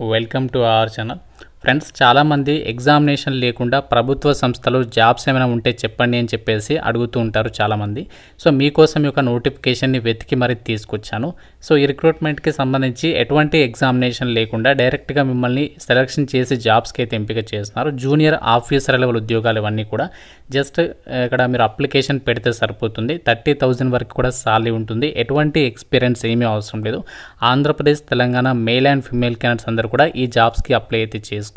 Welcome to our channel. Friends, చాలామంది examination లేకుండా ప్రభుత్వ సంస్థలో జాబ్స్ ఏమైనా ఉంటే చెప్పండి అని చెప్పేసి అడుగుతూ ఉంటారు చాలామంది. సో మీకోసం ఒక నోటిఫికేషన్ని వెతికి మరి తీసుకొచ్చాను. సో ఈ రిక్రూట్మెంట్కి సంబంధించి ఎటువంటి ఎగ్జామినేషన్ లేకుండా డైరెక్ట్గా మిమ్మల్ని సెలెక్షన్ చేసి జాబ్స్కి అయితే ఎంపిక చేస్తున్నారు. జూనియర్ ఆఫీసర్ లెవెల్ ఉద్యోగాలు ఇవన్నీ కూడా జస్ట్ ఇక్కడ మీరు అప్లికేషన్ పెడితే సరిపోతుంది. 30,000 వరకు కూడా సాలరీ ఉంటుంది. ఎటువంటి ఎక్స్పీరియన్స్ ఏమీ అవసరం లేదు. Andhra Pradesh, Telangana male and female candidates అందరూ కూడా ఈ జాబ్స్కి అప్లై అయితే చేసుకోవచ్చు.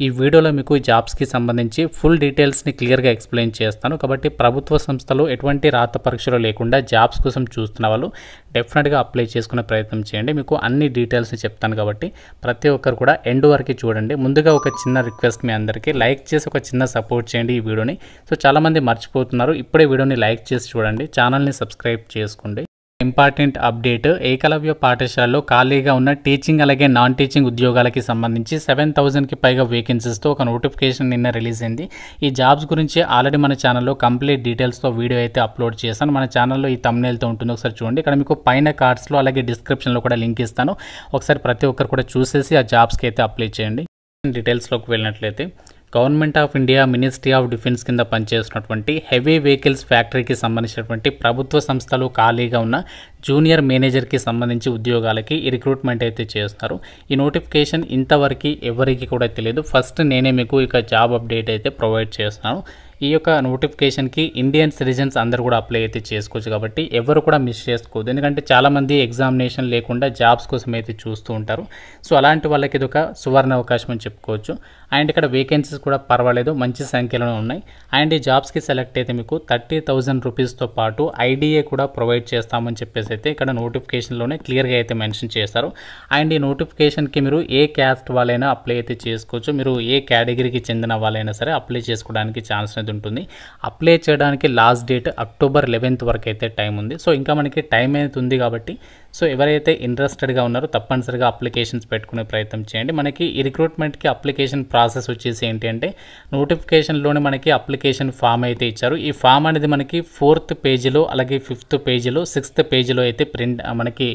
ఈ వీడియోలో మీకు ఈ జాబ్స్కి సంబంధించి ఫుల్ డీటెయిల్స్ని క్లియర్గా ఎక్స్ప్లెయిన్ చేస్తాను. కాబట్టి ప్రభుత్వ సంస్థలో ఎటువంటి రాత పరీక్షలు లేకుండా జాబ్స్ కోసం చూస్తున్న వాళ్ళు డెఫినెట్గా అప్లై చేసుకునే ప్రయత్నం చేయండి. మీకు అన్ని డీటెయిల్స్ని చెప్తాను కాబట్టి ప్రతి ఒక్కరు కూడా ఎండ్ వరకు చూడండి. ముందుగా ఒక చిన్న రిక్వెస్ట్, మీ అందరికీ లైక్ చేసి ఒక చిన్న సపోర్ట్ చేయండి ఈ వీడియోని. సో చాలామంది మర్చిపోతున్నారు, ఇప్పుడే వీడియోని లైక్ చేసి చూడండి, ఛానల్ని సబ్స్క్రైబ్ చేసుకోండి. ఇంపార్టెంట్ అప్డేట్, ఏకలవ్య పాఠశాలలో ఖాళీగా ఉన్న టీచింగ్ అలాగే నాన్ టీచింగ్ ఉద్యోగాలకి సంబంధించి 7,000కి పైగా వేకెన్సీస్తో ఒక నోటిఫికేషన్ నిన్న రిలీజ్ అయింది. ఈ జాబ్స్ గురించి ఆల్రెడీ మన ఛానల్లో కంప్లీట్ డీటెయిల్స్తో వీడియో అయితే అప్లోడ్ చేశాను. మన ఛానల్లో ఈ థంబ్నెయిల్తో ఉంటుంది, ఒకసారి చూడండి. ఇక్కడ మీకు పైన కార్డ్స్లో అలాగే డిస్క్రిప్షన్లో కూడా లింక్ ఇస్తాను. ఒకసారి ప్రతి ఒక్కరు కూడా చూసేసి ఆ జాబ్స్కి అయితే అప్లై చేయండి. డీటెయిల్స్లోకి వెళ్ళినట్లయితే, government of India ministry of defence కింద పనిచేస్తున్నటువంటి హెవీ వెహికల్స్ ఫ్యాక్టరీకి సంబంధించినటువంటి ప్రభుత్వ సంస్థలు ఖాళీగా ఉన్న జూనియర్ మేనేజర్కి సంబంధించి ఉద్యోగాలకి ఈ రిక్రూట్మెంట్ అయితే చేస్తున్నారు. ఈ నోటిఫికేషన్ ఇంతవరకు ఎవరికి కూడా తెలియదు. ఫస్ట్ నేనే మీకు ఇక జాబ్ అప్డేట్ అయితే ప్రొవైడ్ చేస్తున్నాను. ఈ యొక్క నోటిఫికేషన్కి ఇండియన్ సిటిజన్స్ అందరూ కూడా అప్లై అయితే చేసుకోవచ్చు. కాబట్టి ఎవరు కూడా మిస్ చేసుకోవద్దు. ఎందుకంటే చాలామంది ఎగ్జామినేషన్ లేకుండా జాబ్స్ కోసం అయితే చూస్తూ ఉంటారు. సో అలాంటి వాళ్ళకి ఇది ఒక సువర్ణ అవకాశం అని చెప్పుకోవచ్చు. అండ్ ఇక్కడ వేకెన్సీస్ కూడా పర్వాలేదు, మంచి సంఖ్యలో ఉన్నాయి. అండ్ ఈ జాబ్స్కి సెలెక్ట్ అయితే మీకు 30,000 రూపీస్తో పాటు ఐడిఏ కూడా ప్రొవైడ్ చేస్తామని చెప్పేసి అయితే ఇక్కడ నోటిఫికేషన్లోనే క్లియర్గా అయితే మెన్షన్ చేస్తారు. అండ్ ఈ నోటిఫికేషన్కి మీరు ఏ క్యాస్ట్ వాళ్ళైనా అప్లై అయితే చేసుకోవచ్చు. మీరు ఏ కేటగిరీకి చెందిన వాళ్ళైనా సరే అప్లై చేసుకోవడానికి ఛాన్స్ అనేది ఉంటుంది. అప్లై చేయడానికి లాస్ట్ డేట్ అక్టోబర్ 11th వరకు అయితే టైం ఉంది. సో ఇంకా మనకి టైం అయితే ఉంది కాబట్టి సో ఎవరైతే ఇంట్రెస్టెడ్గా ఉన్నారో తప్పనిసరిగా అప్లికేషన్స్ పెట్టుకునే ప్రయత్నం చేయండి. మనకి ఈ రిక్రూట్మెంట్కి అప్లికేషన్ ప్రాసెస్ వచ్చేసి ఏంటి అంటే, నోటిఫికేషన్లోనే మనకి అప్లికేషన్ ఫామ్ అయితే ఇచ్చారు. ఈ ఫామ్ అనేది మనకి 4th పేజీలో అలాగే 5th పేజీలో 6th పేజీలో అయితే మనకి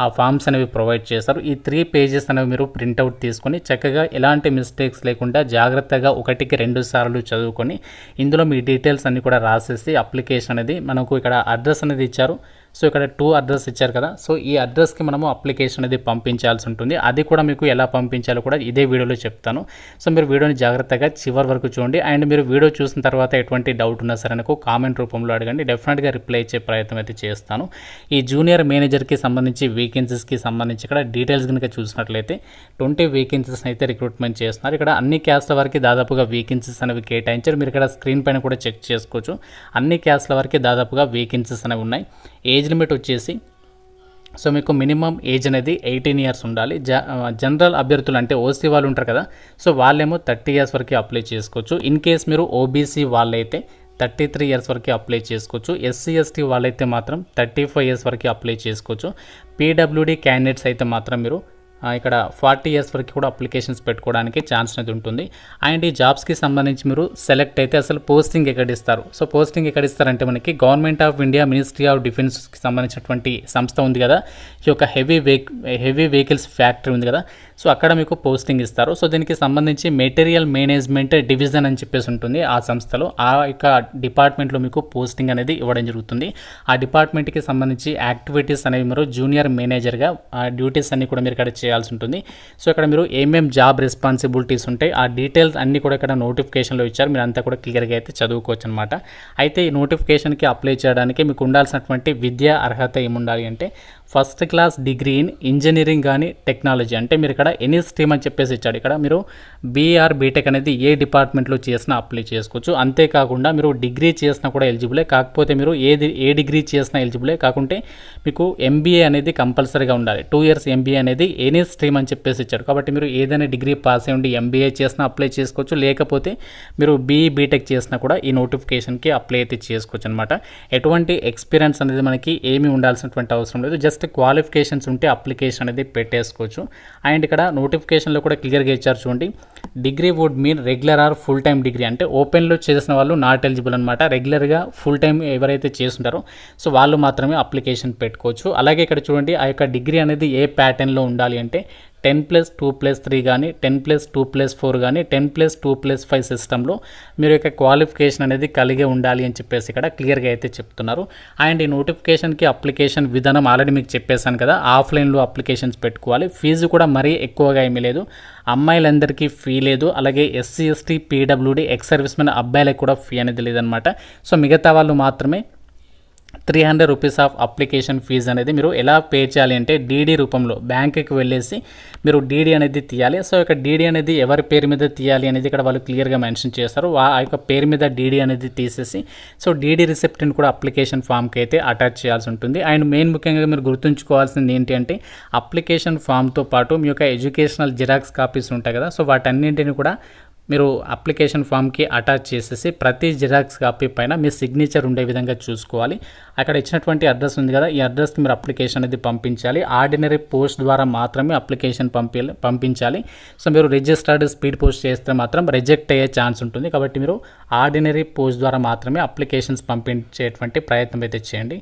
ఆ ఫామ్స్ అనేవి ప్రొవైడ్ చేస్తారు. ఈ 3 పేజెస్ అనేవి మీరు ప్రింట్అవుట్ తీసుకొని చక్కగా ఎలాంటి మిస్టేక్స్ లేకుండా జాగ్రత్తగా 1కి 2 సార్లు చదువుకొని ఇందులో మీ డీటెయిల్స్ అన్ని కూడా రాసేసి అప్లికేషన్ అనేది మనకు ఇక్కడ అడ్రస్ అనేది ఇచ్చారు. సో ఇక్కడ 2 అడ్రస్ ఇచ్చారు కదా, సో ఈ అడ్రస్కి మనము అప్లికేషన్ అనేది పంపించాల్సి ఉంటుంది. అది కూడా మీకు ఎలా పంపించాలో కూడా ఇదే వీడియోలో చెప్తాను. సో మీరు వీడియోని జాగ్రత్తగా చివరి వరకు చూడండి. అండ్ మీరు వీడియో చూసిన తర్వాత ఎటువంటి డౌట్ ఉన్నా సరే నాకు కామెంట్ రూపంలో అడగండి, డెఫినెట్గా రిప్లై ఇచ్చే ప్రయత్నం అయితే చేస్తాను. ఈ జూనియర్ మేనేజర్కి సంబంధించి వేకెన్సీస్కి సంబంధించి ఇక్కడ డీటెయిల్స్ కనుక చూసినట్లయితే 20 వేకెన్సీస్ అయితే రిక్రూట్మెంట్ చేస్తున్నారు. ఇక్కడ అన్ని క్యాస్ట్ల వరకు దాదాపుగా వేకెన్సీస్ అనేవి కేటాయించారు. మీరు ఇక్కడ స్క్రీన్ పైన కూడా చెక్ చేసుకోవచ్చు. అన్ని క్యాస్ట్ల వరకు దాదాపుగా వేకెన్సీస్ అనేవి ఉన్నాయి. ఏజ్ లిమిట్ వచ్చేసి సో మీకు మినిమం ఏజ్ అనేది 18 ఇయర్స్ ఉండాలి. జనరల్ అభ్యర్థులు అంటే ఓసీ వాళ్ళు ఉంటారు కదా, సో వాళ్ళేమో 30 ఇయర్స్ వరకు అప్లై చేసుకోవచ్చు. ఇన్ కేస్ మీరు ఓబీసీ వాళ్ళైతే 33 ఇయర్స్ వరకు అప్లై చేసుకోవచ్చు. ఎస్సీ ఎస్టీ వాళ్ళైతే మాత్రం 35 ఇయర్స్ వరకు అప్లై చేసుకోవచ్చు. పీడబ్ల్యూడీ క్యాండిడేట్స్ అయితే మాత్రం మీరు ఇక్కడ 40 ఇయర్స్ వరకు కూడా అప్లికేషన్స్ పెట్టుకోవడానికి ఛాన్స్ అనేది ఉంటుంది. అండ్ ఈ జాబ్స్కి సంబంధించి మీరు సెలెక్ట్ అయితే అసలు పోస్టింగ్ ఎక్కడ ఇస్తారు? సో పోస్టింగ్ ఎక్కడ ఇస్తారంటే మనకి government of India ministry of డిఫెన్స్కి సంబంధించినటువంటి సంస్థ ఉంది కదా, ఈ యొక్క హెవీ వెహికల్స్ ఫ్యాక్టరీ ఉంది కదా, సో అక్కడ మీకు పోస్టింగ్ ఇస్తారు. సో దీనికి సంబంధించి మెటీరియల్ మేనేజ్మెంట్ డివిజన్ అని చెప్పేసి ఉంటుంది ఆ సంస్థలో. ఆ యొక్క డిపార్ట్మెంట్లో మీకు పోస్టింగ్ అనేది ఇవ్వడం జరుగుతుంది. ఆ డిపార్ట్మెంట్కి సంబంధించి యాక్టివిటీస్ అనేవి మీరు జూనియర్ మేనేజర్గా డ్యూటీస్ అన్ని కూడా మీరు ఇక్కడ చేయాల్సి ఉంటుంది. సో ఇక్కడ మీరు ఏమేం జాబ్ రెస్పాన్సిబిలిటీస్ ఉంటాయి ఆ డీటెయిల్స్ అన్నీ కూడా ఇక్కడ నోటిఫికేషన్లో ఇచ్చారు. మీరు అంతా కూడా క్లియర్గా అయితే చదువుకోవచ్చు అనమాట. అయితే ఈ నోటిఫికేషన్కి అప్లై చేయడానికి మీకు ఉండాల్సినటువంటి విద్యా అర్హత ఏముండాలి అంటే, first class degree in engineering కానీ టెక్నాలజీ, అంటే మీరు ఇక్కడ ఎనీ స్ట్రీమ్ అని చెప్పేసి ఇచ్చాడు. ఇక్కడ మీరు బీఆర్ బీటెక్ అనేది ఏ డిపార్ట్మెంట్లో చేసినా అప్లై చేసుకోవచ్చు. అంతేకాకుండా మీరు డిగ్రీ చేసినా కూడా ఎలిజిబులే, కాకపోతే మీరు ఏ డిగ్రీ చేసినా ఎలిజిబులే, కాకుంటే మీకు ఎంబీఏ అనేది కంపల్సరీగా ఉండాలి. 2 ఇయర్స్ ఎంబీఏ అనేది ఎనీ స్ట్రీమ్ అని చెప్పేసి ఇచ్చాడు. కాబట్టి మీరు ఏదైనా డిగ్రీ పాస్ అయ్యి ఉండి ఎంబీఏ చేసినా అప్లై చేసుకోవచ్చు, లేకపోతే మీరు బీఈ బీటెక్ చేసినా కూడా ఈ నోటిఫికేషన్కి అప్లై అయితే చేసుకోవచ్చు అనమాట. ఎటువంటి ఎక్స్పీరియన్స్ అనేది మనకి ఏమీ ఉండాల్సినటువంటి అవసరం లేదు. జస్ట్ క్వాలిఫికేషన్స్ ఉంటే అప్లికేషన్ అనేది పెట్టేసుకోవచ్చు. అండ్ ఇక్కడ నోటిఫికేషన్లో కూడా క్లియర్గా ఇచ్చారు చూడండి, degree would mean regular or full time degree, అంటే ఓపెన్లో చేసిన వాళ్ళు నాట్ ఎలిజిబుల్ అనమాట. రెగ్యులర్గా ఫుల్ టైం ఎవరైతే చేస్తుంటారో సో వాళ్ళు మాత్రమే అప్లికేషన్ పెట్టుకోవచ్చు. అలాగే ఇక్కడ చూడండి, ఆ యొక్క డిగ్రీ అనేది ఏ ప్యాటర్న్లో ఉండాలి అంటే 10+2+3 కానీ 10+2+4 కానీ 10+2+5 సిస్టంలో మీరు యొక్క క్వాలిఫికేషన్ అనేది కలిగి ఉండాలి అని చెప్పేసి ఇక్కడ క్లియర్గా అయితే చెప్తున్నారు. అండ్ ఈ నోటిఫికేషన్కి అప్లికేషన్ విధానం ఆల్రెడీ మీకు చెప్పేశాను కదా, ఆఫ్లైన్లో అప్లికేషన్స్ పెట్టుకోవాలి. ఫీజు కూడా మరీ ఎక్కువగా ఏమీ లేదు, అమ్మాయిలందరికీ ఫీ లేదు. అలాగే SC ST PWD ex service men అబ్బాయిలకు కూడా ఫీ అనేది లేదనమాట. సో మిగతా వాళ్ళు మాత్రమే 300 రూపీస్ ఆఫ్ అప్లికేషన్ ఫీజు అనేది మీరు ఎలా పే చేయాలి అంటే డీడీ రూపంలో బ్యాంకుకి వెళ్ళేసి మీరు డీడీ అనేది తీయాలి. సో ఇక డీడీ అనేది ఎవరి పేరు మీద తీయాలి అనేది ఇక్కడ వాళ్ళు క్లియర్గా మెన్షన్ చేస్తారు. ఆ యొక్క పేరు మీద డీడీ అనేది తీసేసి సో డీడీ రిసిప్ట్ని కూడా అప్లికేషన్ ఫామ్కి అయితే అటాచ్ చేయాల్సి ఉంటుంది. అండ్ మెయిన్ ముఖ్యంగా మీరు గుర్తుంచుకోవాల్సింది ఏంటి అంటే అప్లికేషన్ ఫామ్తో పాటు మీ యొక్క ఎడ్యుకేషనల్ జిరాక్స్ కాపీస్ ఉంటాయి కదా, సో వాటన్నింటిని కూడా మీరు అప్లికేషన్ ఫామ్కి అటాచ్ చేసేసి ప్రతి జిరాక్స్ కాపీ పైన మీ సిగ్నేచర్ ఉండే విధంగా చూసుకోవాలి. అక్కడ ఇచ్చినటువంటి అడ్రస్ ఉంది కదా, ఈ అడ్రస్కి మీరు అప్లికేషన్ అనేది పంపించాలి. ఆర్డినరీ పోస్ట్ ద్వారా మాత్రమే అప్లికేషన్ పంపించాలి. సో మీరు రిజిస్టర్డ్ స్పీడ్ పోస్ట్ చేస్తే మాత్రం రిజెక్ట్ అయ్యే ఛాన్స్ ఉంటుంది. కాబట్టి మీరు ఆర్డినరీ పోస్ట్ ద్వారా మాత్రమే అప్లికేషన్స్ పంపించేటువంటి ప్రయత్నం అయితే చేయండి.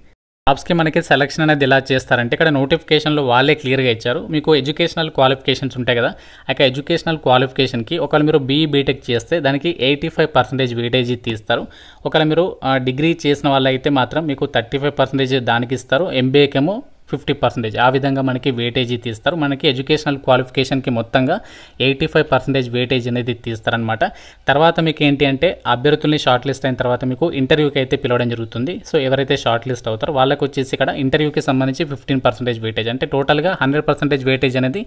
జాబ్స్కి మనకి సెలక్షన్ అనేది ఎలా చేస్తారంటే ఇక్కడ నోటిఫికేషన్లో వాళ్ళే క్లియర్గా ఇచ్చారు. మీకు ఎడ్యుకేషనల్ క్వాలిఫికేషన్స్ ఉంటాయి కదా, ఆ ఎడ్యుకేషనల్ క్వాలిఫికేషన్కి ఒకవేళ మీరు బీఈ బీటెక్ చేస్తే దానికి 85% వెయిటేజీ తీస్తారు. ఒకవేళ మీరు డిగ్రీ చేసిన వాళ్ళు అయితే మాత్రం మీకు 35% దానికి ఇస్తారు. ఎంబీఏకేమో 50%. ఆ విధంగా మనకి వెయిటేజీ తీస్తారు. మనకి ఎడ్యుకేషనల్ క్వాలిఫికేషన్కి మొత్తంగా 85% వెయిటేజ్ అనేది తీస్తారనమాట. తర్వాత మీకు ఏంటి అంటే అభ్యర్థుల్ని షార్ట్ లిస్ట్ అయిన తర్వాత మీకు ఇంటర్వ్యూకి అయితే పిలవడం జరుగుతుంది. సో ఎవరైతే షార్ట్ లిస్ట్ అవుతారో వాళ్ళకి వచ్చేసి ఇక్కడ ఇంటర్వ్యూకి సంబంధించి 15% వెయిటేజ్, అంటే టోటల్గా 100% వెయిటేజ్ అనేది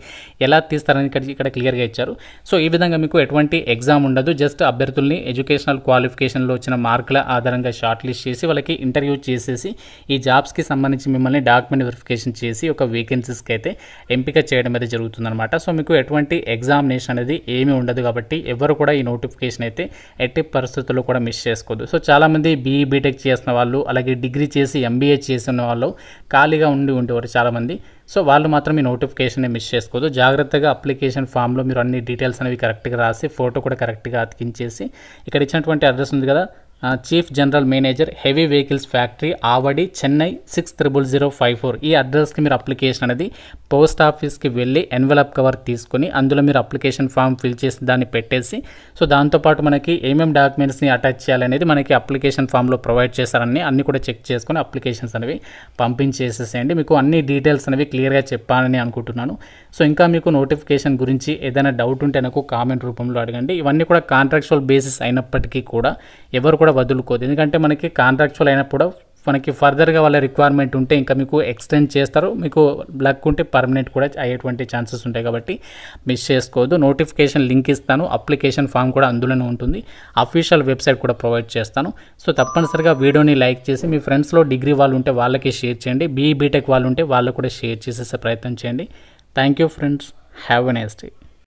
ఎలా తీస్తారని ఇక్కడ క్లియర్గా ఇచ్చారు. సో ఈ విధంగా మీకు ఎటువంటి ఎగ్జామ్ ఉండదు, జస్ట్ అభ్యర్థుల్ని ఎడ్యుకేషనల్ క్వాలిఫికేషన్లో వచ్చిన మార్కుల ఆధారంగా షార్ట్ లిస్ట్ చేసి వాళ్ళకి ఇంటర్వ్యూ చేసేసి ఈ జాబ్స్కి సంబంధించి మిమ్మల్ని డాక్యుమెంట్ వెరిఫికేషన్ చేసి ఒక వేకెన్సీస్కి అయితే ఎంపిక చేయడం అయితే జరుగుతుందన్నమాట. సో మీకు ఎటువంటి ఎగ్జామినేషన్ అనేది ఏమీ ఉండదు కాబట్టి ఎవరు కూడా ఈ నోటిఫికేషన్ అయితే ఎట్టి పరిస్థితుల్లో కూడా మిస్ చేసుకోవద్దు. సో చాలామంది బీఈ బీటెక్ చేసిన వాళ్ళు అలాగే డిగ్రీ చేసి ఎంబీఏ చేసిన వాళ్ళు ఖాళీగా ఉండేవారు చాలామంది. సో వాళ్ళు మాత్రం ఈ నోటిఫికేషన్ మిస్ చేసుకోవద్దు. జాగ్రత్తగా అప్లికేషన్ ఫామ్లో మీరు అన్ని డీటెయిల్స్ అనేవి కరెక్ట్గా రాసి ఫోటో కూడా కరెక్ట్గా అతికించేసి ఇక్కడ ఇచ్చినటువంటి అడ్రస్ ఉంది కదా, chief general manager heavy vehicles factory Avadi Chennai 600054 ఈ అడ్రస్కి మీరు అప్లికేషన్ అనేది పోస్ట్ ఆఫీస్కి వెళ్ళి ఎన్వలప్ కవర్ తీసుకొని అందులో మీరు అప్లికేషన్ ఫామ్ ఫిల్ చేసి దాన్ని పెట్టేసి సో దాంతోపాటు మనకి ఏమేమి డాక్యుమెంట్స్ని అటాచ్ చేయాలనేది మనకి అప్లికేషన్ ఫామ్లో ప్రొవైడ్ చేస్తారని అన్నీ కూడా చెక్ చేసుకొని అప్లికేషన్స్ అనేవి పంపించేసేసేయండి. మీకు అన్ని డీటెయిల్స్ అనేవి క్లియర్గా చెప్పాలని అనుకుంటున్నాను. సో ఇంకా మీకు నోటిఫికేషన్ గురించి ఏదైనా డౌట్ ఉంటే నాకు కామెంట్ రూపంలో అడగండి. ఇవన్నీ కూడా కాంట్రాక్చువల్ బేసిస్ అయినప్పటికీ కూడా ఎవరు కూడా వదులుకోదు, ఎందుకంటే మనకి కాంట్రాక్చువల్ అయినప్పుడు మనకి ఫర్దర్గా వాళ్ళ రిక్వైర్మెంట్ ఉంటే ఇంకా మీకు ఎక్స్టెండ్ చేస్తారు, మీకు లక్ ఉంటే పర్మనెంట్ కూడా అయ్యేటువంటి ఛాన్సెస్ ఉంటాయి కాబట్టి మిస్ చేసుకోవద్దు. నోటిఫికేషన్ లింక్ ఇస్తాను, అప్లికేషన్ ఫామ్ కూడా అందులోనే ఉంటుంది, అఫీషియల్ వెబ్సైట్ కూడా ప్రొవైడ్ చేస్తాను. సో తప్పనిసరిగా వీడియోని లైక్ చేసి మీ ఫ్రెండ్స్లో డిగ్రీ వాళ్ళు ఉంటే వాళ్ళకి షేర్ చేయండి, బీఈ బీటెక్ వాళ్ళు ఉంటే వాళ్ళకు కూడా షేర్ చేసేసే ప్రయత్నం చేయండి. Thank you friends, have a nice day.